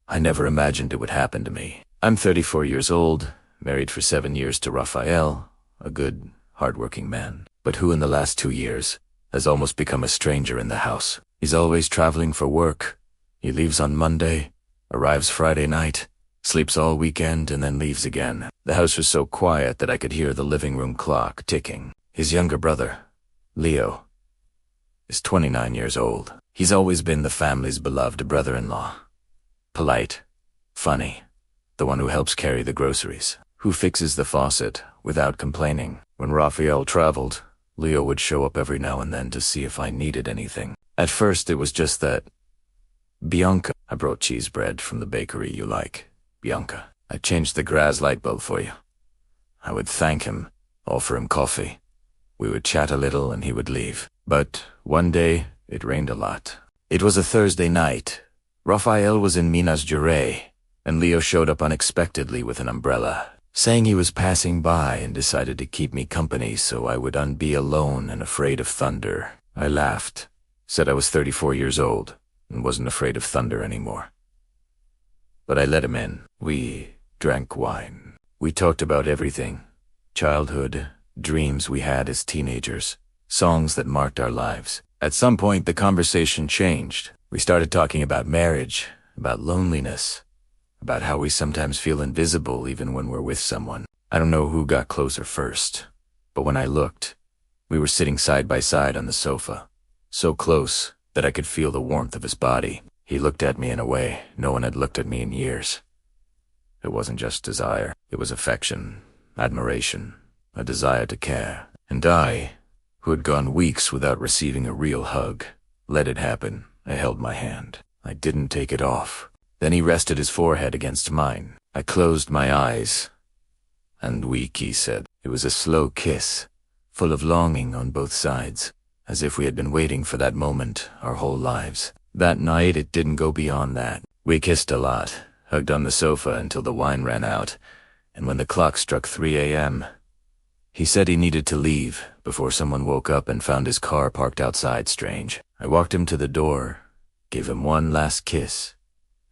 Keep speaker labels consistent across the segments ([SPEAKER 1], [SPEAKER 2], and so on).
[SPEAKER 1] I never imagined it would happen to me. I'm 34 years old, married for 7 years to Rafael, a good, hard-working man, but who in the last 2 years has almost become a stranger in the house. He's always traveling for work. He leaves on Monday, arrives Friday night, sleeps all weekend, and then leaves again. The house was so quiet that I could hear the living room clock ticking. His younger brother, Leo, is 29 years old. He's always been the family's beloved brother-in-law. Polite, funny, the one who helps carry the groceries, who fixes the faucet without complaining. When Rafael traveled, Leo would show up every now and then to see if I needed anything. At first it was just that, Bianca, I brought cheese bread from the bakery you like. Bianca, I changed the Graz light bulb for you. I would thank him, offer him coffee. We would chat a little and he would leave. But one day, it rained a lot. It was a Thursday night. Rafael was in Minas Gerais, and Leo showed up unexpectedly with an umbrella, saying he was passing by and decided to keep me company so I wouldn't be alone and afraid of thunder. I laughed, said I was 34 years old and wasn't afraid of thunder anymore. But I let him in. We drank wine. We talked about everything. Childhood, dreams we had as teenagers, songs that marked our lives. At some point, the conversation changed. We started talking about marriage, about loneliness, about how we sometimes feel invisible even when we're with someone. I don't know who got closer first, but when I looked, we were sitting side by side on the sofa, so close that I could feel the warmth of his body. He looked at me in a way no one had looked at me in years. It wasn't just desire, it was affection, admiration, a desire to care. And I, who had gone weeks without receiving a real hug, let it happen. I held my hand. I didn't take it off. Then he rested his forehead against mine. I closed my eyes. And weak, he said. It was a slow kiss, full of longing on both sides, as if we had been waiting for that moment our whole lives. That night, it didn't go beyond that. We kissed a lot, hugged on the sofa until the wine ran out, and when the clock struck 3 a.m., he said he needed to leave before someone woke up and found his car parked outside strange. I walked him to the door, gave him one last kiss,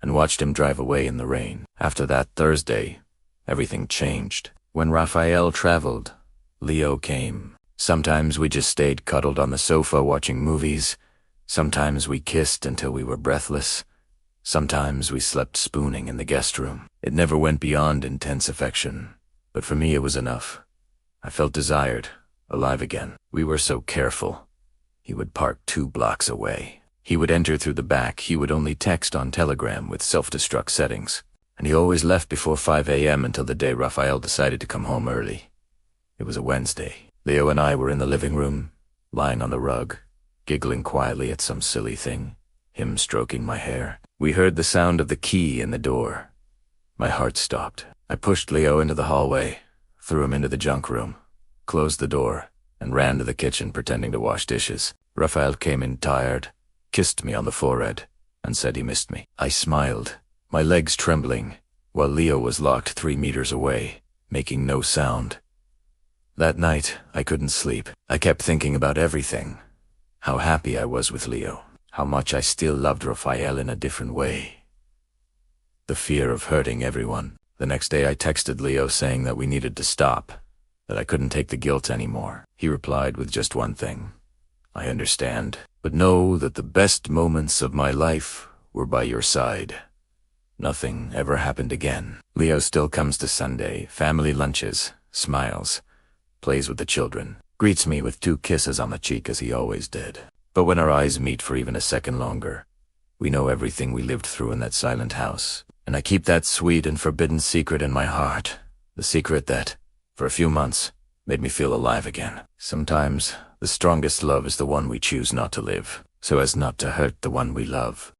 [SPEAKER 1] and watched him drive away in the rain. After that Thursday, everything changed. When Rafael traveled, Leo came. Sometimes we just stayed cuddled on the sofa watching movies. Sometimes we kissed until we were breathless. Sometimes we slept spooning in the guest room. It never went beyond intense affection, but for me it was enough. I felt desired, alive again. We were so careful. He would park 2 blocks away. He would enter through the back. He would only text on Telegram with self-destruct settings. And he always left before 5 a.m. until the day Rafael decided to come home early. It was a Wednesday. Leo and I were in the living room, lying on the rug, giggling quietly at some silly thing, him stroking my hair. We heard the sound of the key in the door. My heart stopped. I pushed Leo into the hallway, threw him into the junk room, closed the door, and ran to the kitchen pretending to wash dishes. Rafael came in tired, kissed me on the forehead, and said he missed me. I smiled, my legs trembling, while Leo was locked 3 meters away, making no sound. That night, I couldn't sleep. I kept thinking about everything. How happy I was with Leo. How much I still loved Rafael in a different way. The fear of hurting everyone. The next day I texted Leo saying that we needed to stop, that I couldn't take the guilt anymore. He replied with just one thing. I understand, but know that the best moments of my life were by your side. Nothing ever happened again. Leo still comes to Sunday, family lunches, smiles, plays with the children, greets me with 2 kisses on the cheek as he always did. But when our eyes meet for even a second longer, we know everything we lived through in that silent house. And I keep that sweet and forbidden secret in my heart. The secret that, for a few months, made me feel alive again. Sometimes, the strongest love is the one we choose not to live, so as not to hurt the one we love.